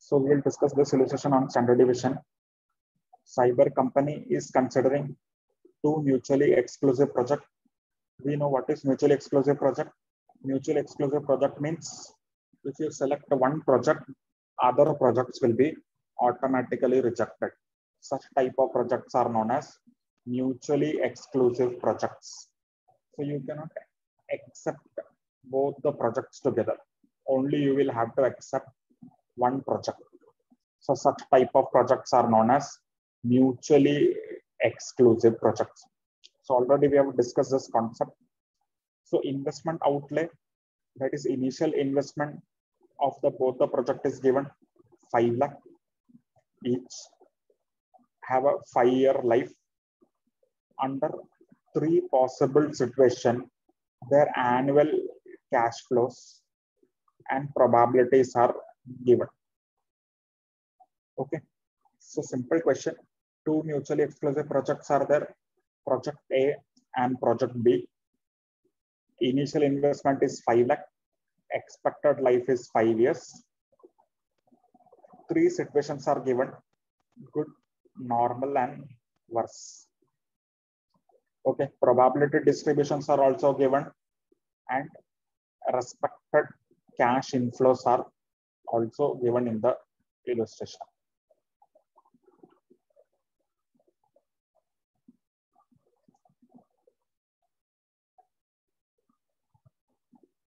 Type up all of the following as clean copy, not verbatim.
So we will discuss this illustration on standard deviation. Cyber company is considering two mutually exclusive projects. We know what is mutually exclusive project. Mutually exclusive project means if you select one project, other projects will be automatically rejected. Such type of projects are known as mutually exclusive projects. So you cannot accept both the projects together. Only you will have to accept one project. So such type of projects are known as mutually exclusive projects. So already we have discussed this concept. So investment outlay, that is initial investment of the both the project is given 5 lakh each, have a 5-year life. Under 3 possible situations, their annual cash flows and probabilities are given. Okay, so simple question. Two mutually exclusive projects are there, project A and project B. Initial investment is 5 lakh, expected life is 5 years. 3 situations are given, good, normal and worse. Okay, probability distributions are also given and respected cash inflows are also given in the illustration.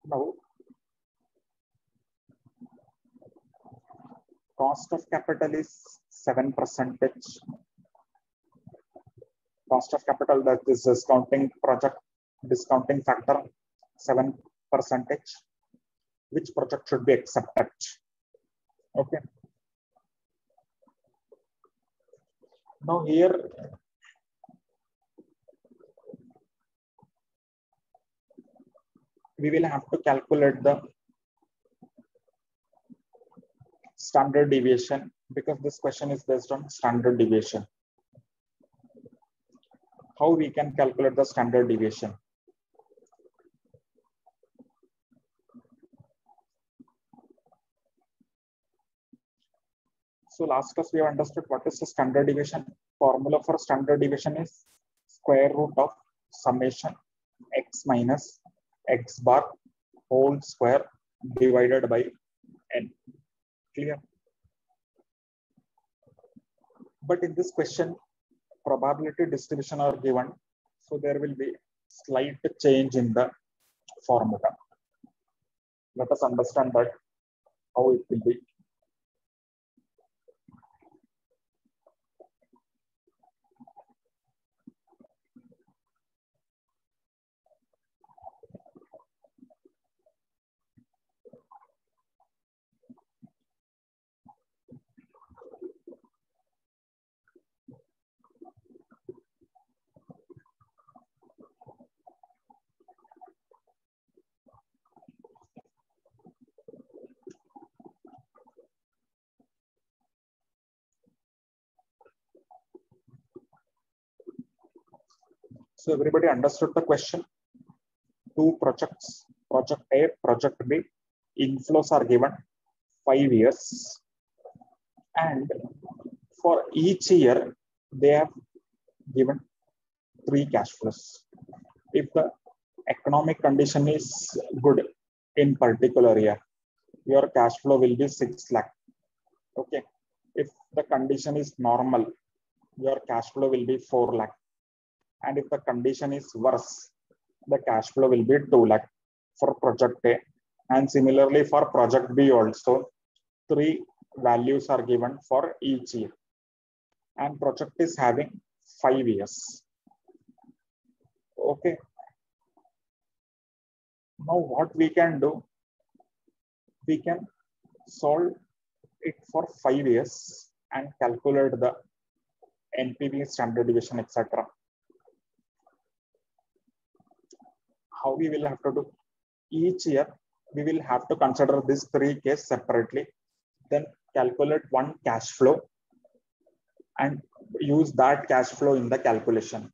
Now, cost of capital is 7%. Cost of capital, that is discounting project, discounting factor 7%. Which project should be accepted? Okay. Now here, we will have to calculate the standard deviation because this question is based on standard deviation. How we can calculate the standard deviation? So last class we have understood what is the standard deviation. Formula for standard deviation is square root of summation x minus x bar whole square divided by n. Clear? But in this question, probability distribution are given, so there will be slight change in the formula. Let us understand that how it will be. So everybody understood the question. Two projects, project A, project B, inflows are given 5 years. And for each year, they have given 3 cash flows. If the economic condition is good in particular year, your cash flow will be 6 lakh. Okay. If the condition is normal, your cash flow will be 4 lakh. And if the condition is worse, the cash flow will be 2 lakh for project A. And similarly for project B also, 3 values are given for each year. And project is having 5 years. Okay. Now what we can do, we can solve it for 5 years and calculate the NPV, standard deviation, etc. How we will have to do? Each year, we will have to consider these 3 cases separately, then calculate one cash flow and use that cash flow in the calculation.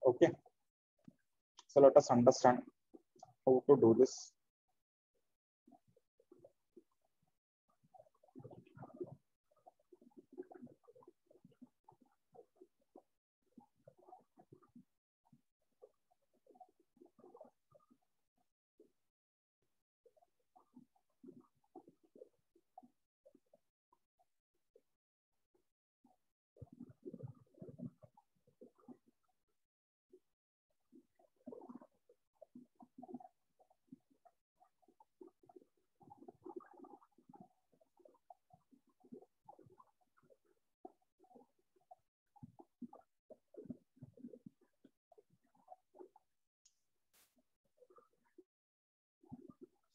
Okay. So let us understand how to do this.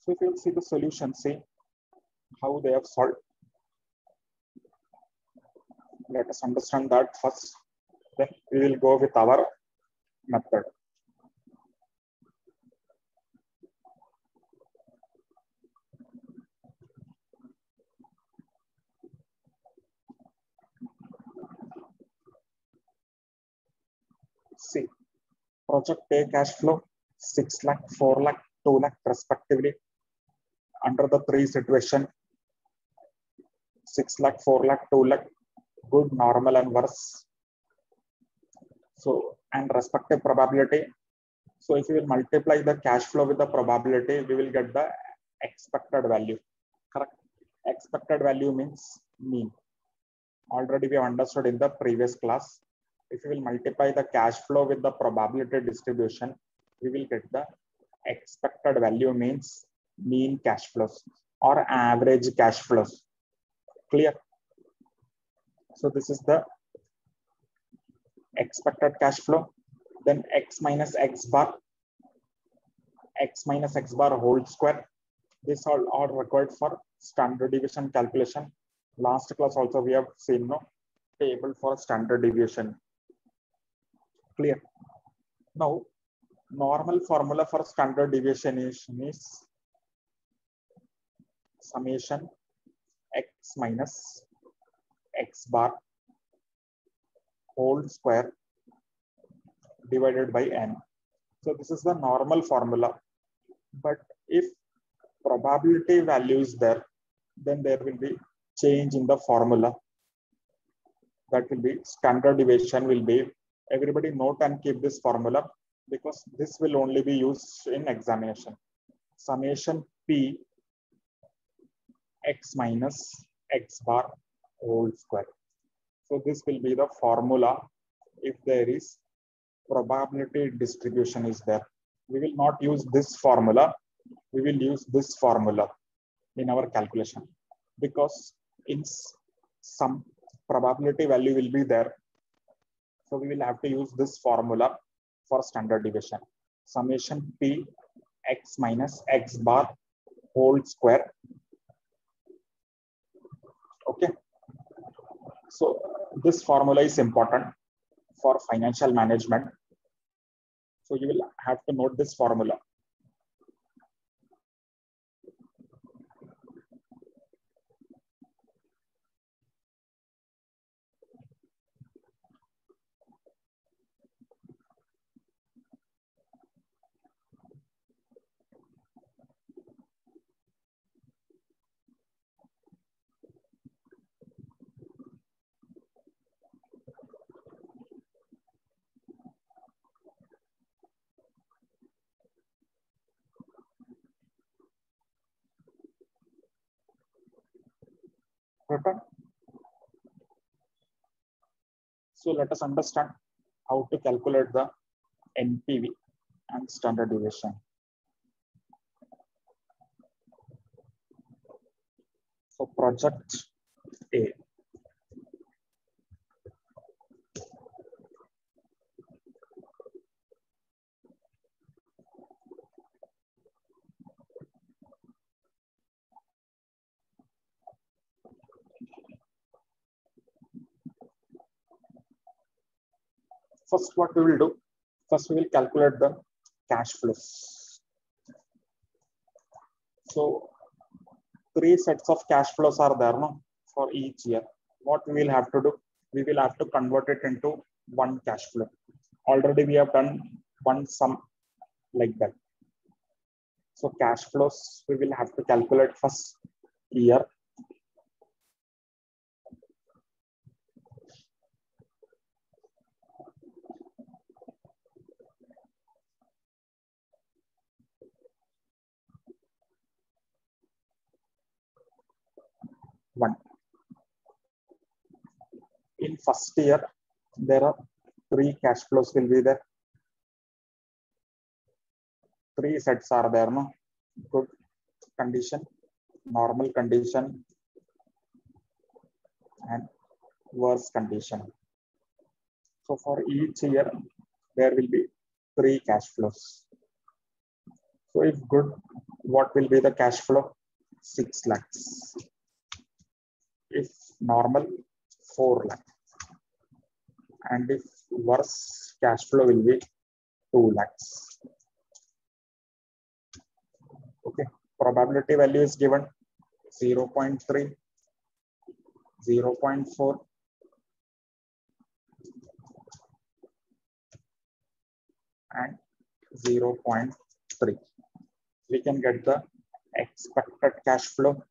So if you see the solution, see how they have solved. Let us understand that first. Then we will go with our method. See, project A cash flow 6 lakh, 4 lakh, 2 lakh respectively. Under the three situation, 6 lakh, 4 lakh, 2 lakh, good, normal, and worse. So, and respective probability. So, if you will multiply the cash flow with the probability, we will get the expected value. Correct? Expected value means mean. Already we have understood in the previous class. If you will multiply the cash flow with the probability distribution, we will get the expected value means mean cash flows or average cash flows. Clear? So this is the expected cash flow. Then x minus x bar whole square. This all are required for standard deviation calculation. Last class also we have seen no table for standard deviation. Clear? Now, normal formula for standard deviation is summation x minus x bar whole square divided by n. So this is the normal formula. But if probability value is there, then there will be change in the formula. That will be standard deviation will be, everybody note and keep this formula because this will only be used in examination. Summation P x minus x bar whole square. So this will be the formula if there is probability distribution is there. We will not use this formula. We will use this formula in our calculation because in some probability value will be there. So we will have to use this formula for standard deviation. Summation P x minus x bar whole square. Okay. So this formula is important for financial management. So you will have to note this formula. Written. So let us understand how to calculate the NPV and standard deviation. So project A. First, what we will do? First, we will calculate the cash flows. So, three sets of cash flows are there no, for each year. What we will have to do? We will have to convert it into one cash flow. Already we have done one sum like that. So, cash flows we will have to calculate first year. One. In first year, there are three cash flows will be there. Three sets are there, no? Good condition, normal condition, and worse condition. So for each year, there will be three cash flows. So if good, what will be the cash flow? 6 lakhs. If normal, 4 lakhs. And if worse, cash flow will be 2 lakhs. Okay, probability value is given 0.3, 0.4, and 0.3. We can get the expected cash flow.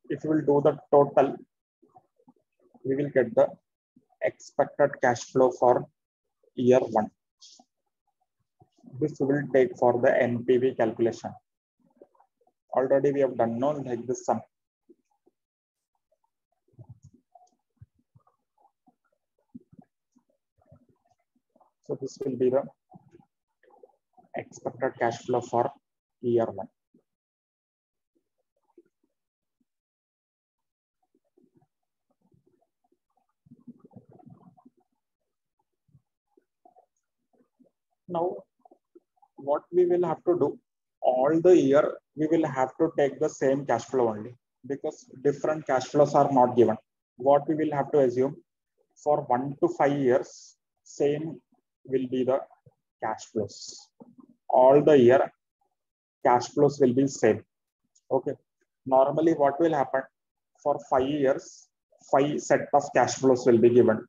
If we will do the total, we will get the expected cash flow for year 1. This will take for the NPV calculation. Already we have done like this sum. So this will be the expected cash flow for year 1. Now, what we will have to do, all the year, we will have to take the same cash flow only, because different cash flows are not given. What we will have to assume, for 1 to 5 years, same will be the cash flows. All the year, cash flows will be same. Okay. Normally, what will happen, for 5 years, 5 set of cash flows will be given.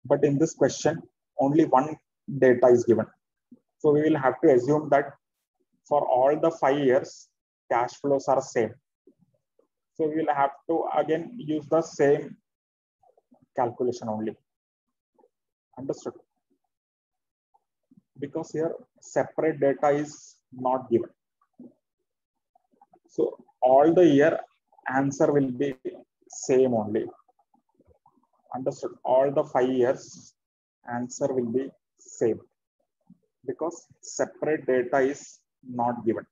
But in this question, only one data is given. So we will have to assume that for all the 5 years, cash flows are same. So we will have to again use the same calculation only. Understood? Because here separate data is not given. So all the year answer will be same only. Understood? All the 5 years answer will be same, because separate data is not given.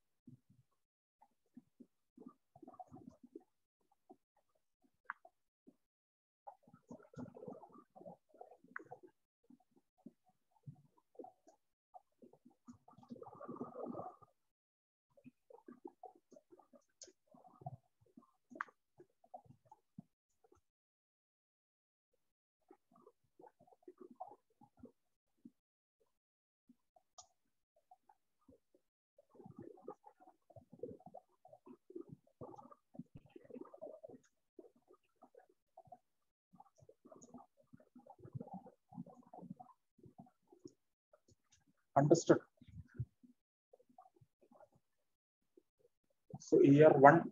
Understood? So year 1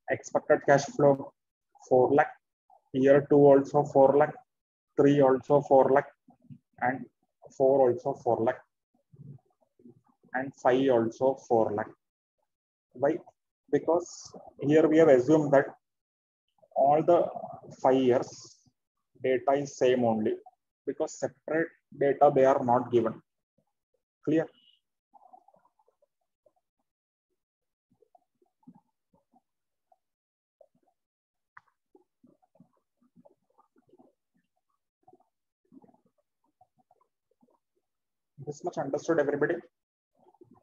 expected cash flow 4 lakh, year 2 also 4 lakh, 3 also 4 lakh, and 4 also 4 lakh, and 5 also 4 lakh. Why? Because here we have assumed that all the 5 years data is same only, because separate data they are not given. Clear? This much understood, everybody?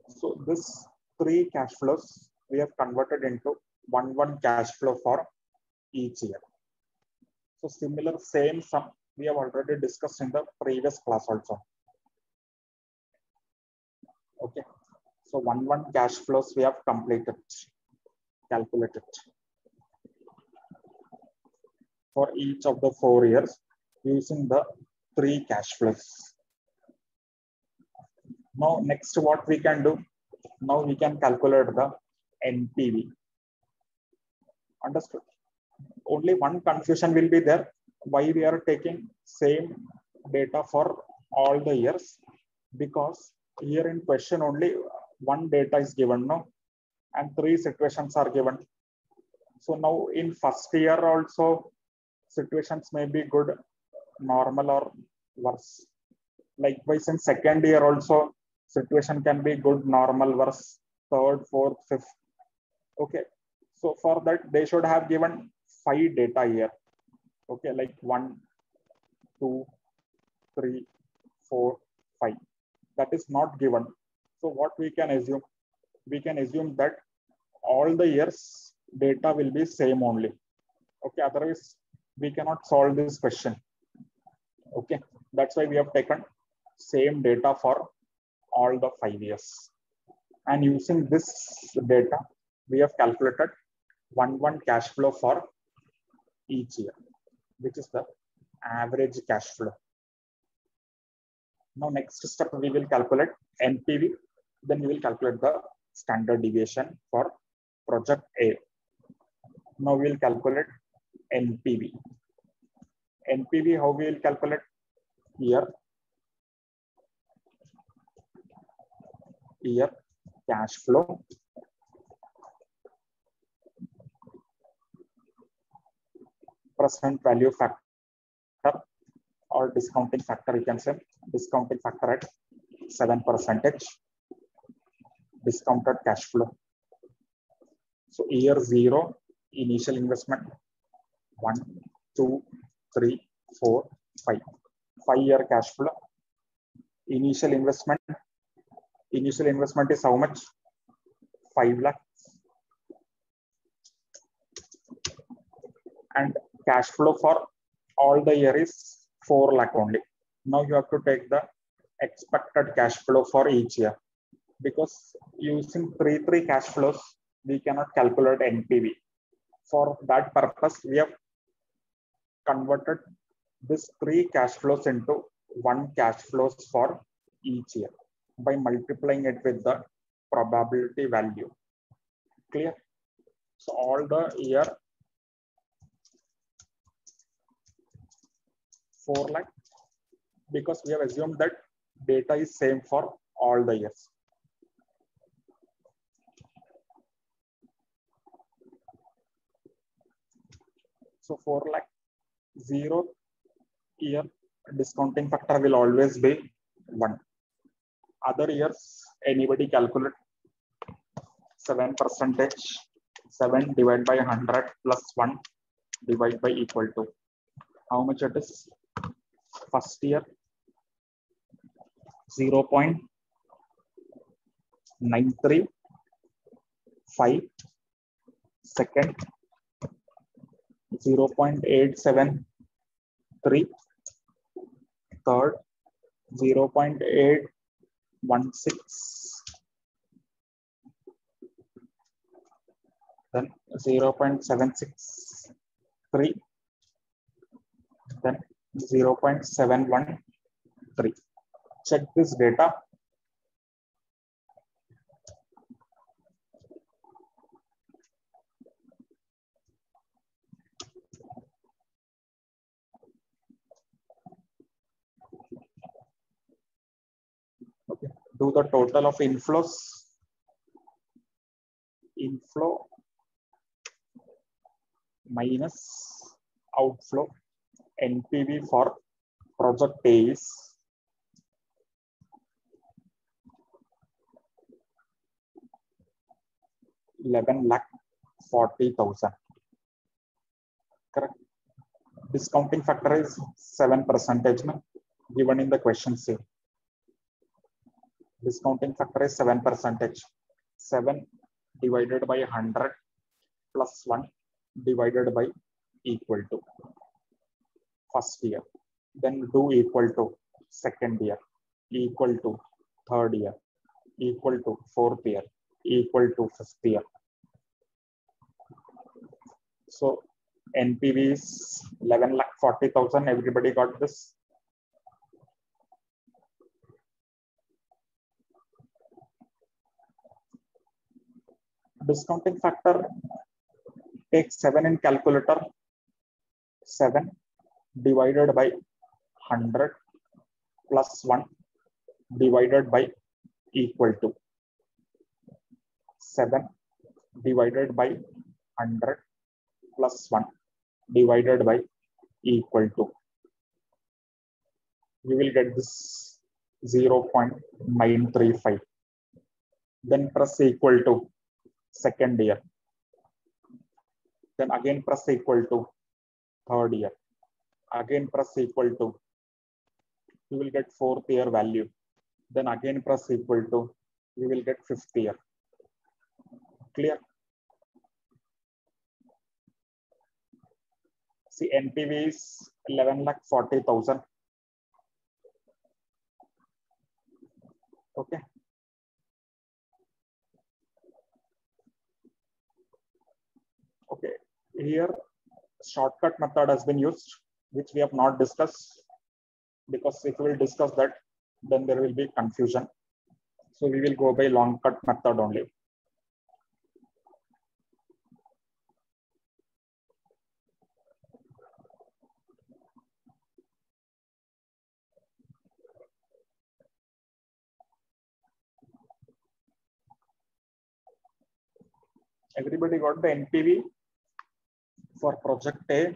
So this 3 cash flows we have converted into one cash flow for each year. So similar same sum we have already discussed in the previous class also. Okay. So one cash flows we have completed, calculated for each of the 4 years using the 3 cash flows. Now next what we can do, now we can calculate the NPV. Understood? Only one confusion will be there, why we are taking same data for all the years, because here in question only one data is given now, and 3 situations are given. So now in first year also situations may be good, normal, or worse. Likewise in second year also situation can be good, normal, worse, third, fourth, fifth. Okay. So for that they should have given 5 data here. Okay, like 1, 2, 3, 4, 5. That is not given. So what we can assume? We can assume that all the years data will be same only. Okay, otherwise we cannot solve this question. Okay, that's why we have taken same data for all the 5 years. And using this data, we have calculated 1 cash flow for each year, which is the average cash flow. Now, next step, we will calculate NPV. Then we will calculate the standard deviation for project A. Now we will calculate NPV. NPV, how we will calculate? Here cash flow present value factor or discounting factor, you can say discounting factor at 7%, discounted cash flow. So year 0, initial investment 1, 2, 3, 4, 5. 5-year cash flow. Initial investment is how much? 5 lakh. And cash flow for all the year is 4 lakh only. Now you have to take the expected cash flow for each year, because using 3 cash flows, we cannot calculate NPV. For that purpose, we have converted this 3 cash flows into 1 cash flows for each year by multiplying it with the probability value. Clear? So all the year 4 lakh, because we have assumed that data is same for all the years. So 4 lakh, 0 year discounting factor will always be 1. Other years, anybody calculate 7%, 7 divided by 100 plus 1 divided by equal to how much it is? First year 0.935, second 0.873, third 0.816, then 0.763, then 0.713. Check this data. Okay. Do the total of inflows. Inflow minus outflow. NPV for project A is 11,40,000. Correct. Discounting factor is 7% given in the question C. Discounting factor is 7%. 7 divided by 100 plus 1 divided by equal to first year. Then do equal to second year, equal to third year, equal to fourth year, equal to fifth year. So NPV is 11,40,000. Everybody got this? Discounting factor, take 7 in calculator. 7 divided by 100 plus 1 divided by equal to 7 divided by 100 plus 1 divided by equal to. We will get this 0.935. Then press equal to second year. Then again press equal to third year. Again press equal to. You will get fourth year value Then again press equal to, we will get fifth year. Clear? See, NPV is 11,40,000. Okay. Okay. Here, shortcut method has been used, which we have not discussed, because if we will discuss that, then there will be confusion. So we will go by long cut method only. Everybody got the NPV for project A?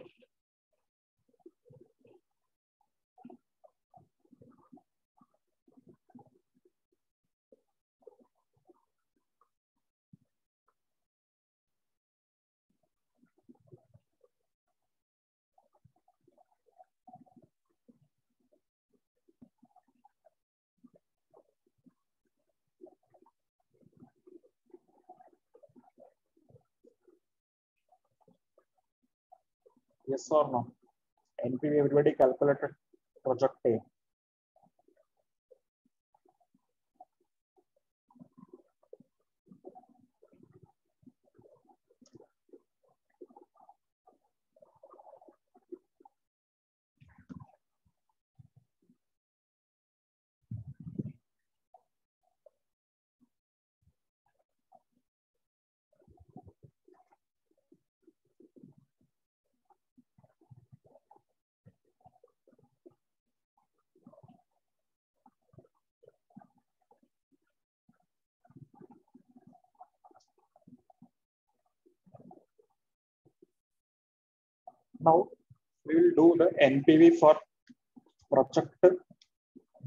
Yes or no? NPV, everybody calculated project A. Now we will do the NPV for project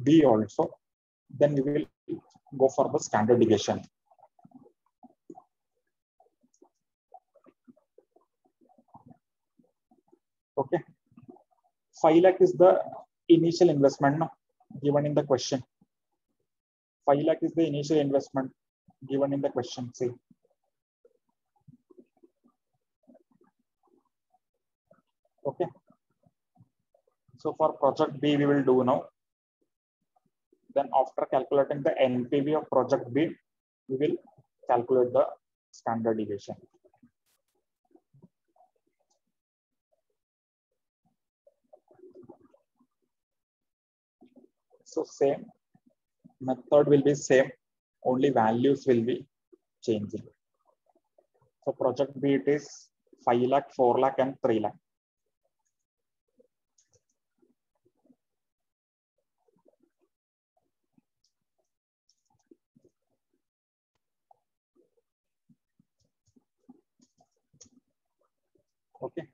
B also. Then we will go for the standard deviation. Okay. 5 lakh is the initial investment given in the question. 5 lakh is the initial investment given in the question. See. Okay. So for project B, we will do now. Then after calculating the NPV of project B, we will calculate the standard deviation. So same method will be same, only values will be changing. So project B, it is 5 lakh, 4 lakh and 3 lakh. Okay.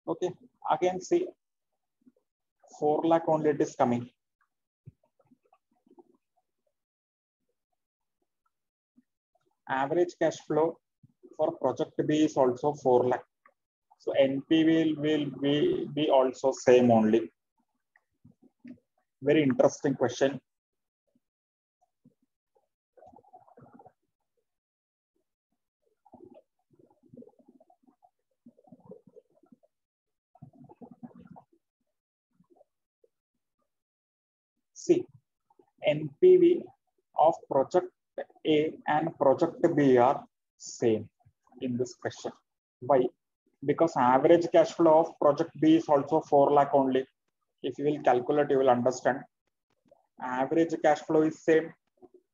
Okay, again see 4 lakh only it is coming. Average cash flow for project B is also 4 lakh. So NPV will be also same only. Very interesting question. See, NPV of project A and project B are same in this question. Why? Because average cash flow of project B is also 4 lakh only. If you will calculate, you will understand. Average cash flow is same,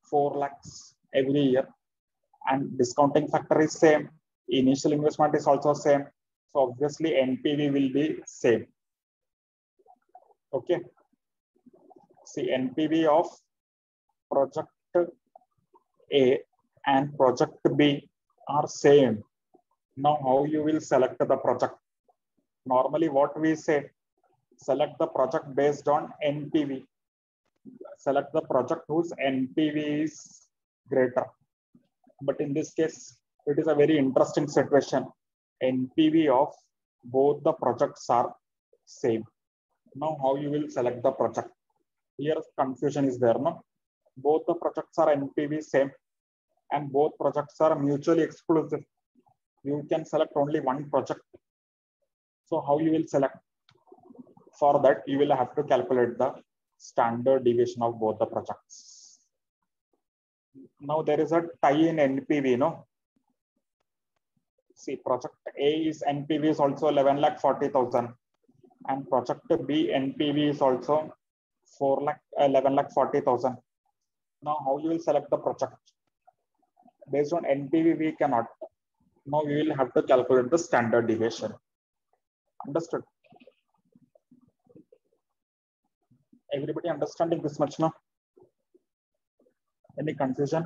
4 lakhs every year. And discounting factor is same. Initial investment is also same. So obviously NPV will be same. Okay. See, NPV of project A and project B are same. Now, how you will select the project? Normally, what we say, select the project based on NPV. Select the project whose NPV is greater. But in this case, it is a very interesting situation. NPV of both the projects are same. Now, how you will select the project? Here, confusion is there, no? Both the projects are NPV same, and both projects are mutually exclusive. You can select only one project. So how you will select? For that, you will have to calculate the standard deviation of both the projects. Now there is a tie in NPV, no? See, project A is NPV is also 11,40,000, and project B NPV is also 11,40,000. Now, how you will select the project? Based on NPV, we cannot. Now we will have to calculate the standard deviation. Understood? Everybody understanding this much now? Any confusion?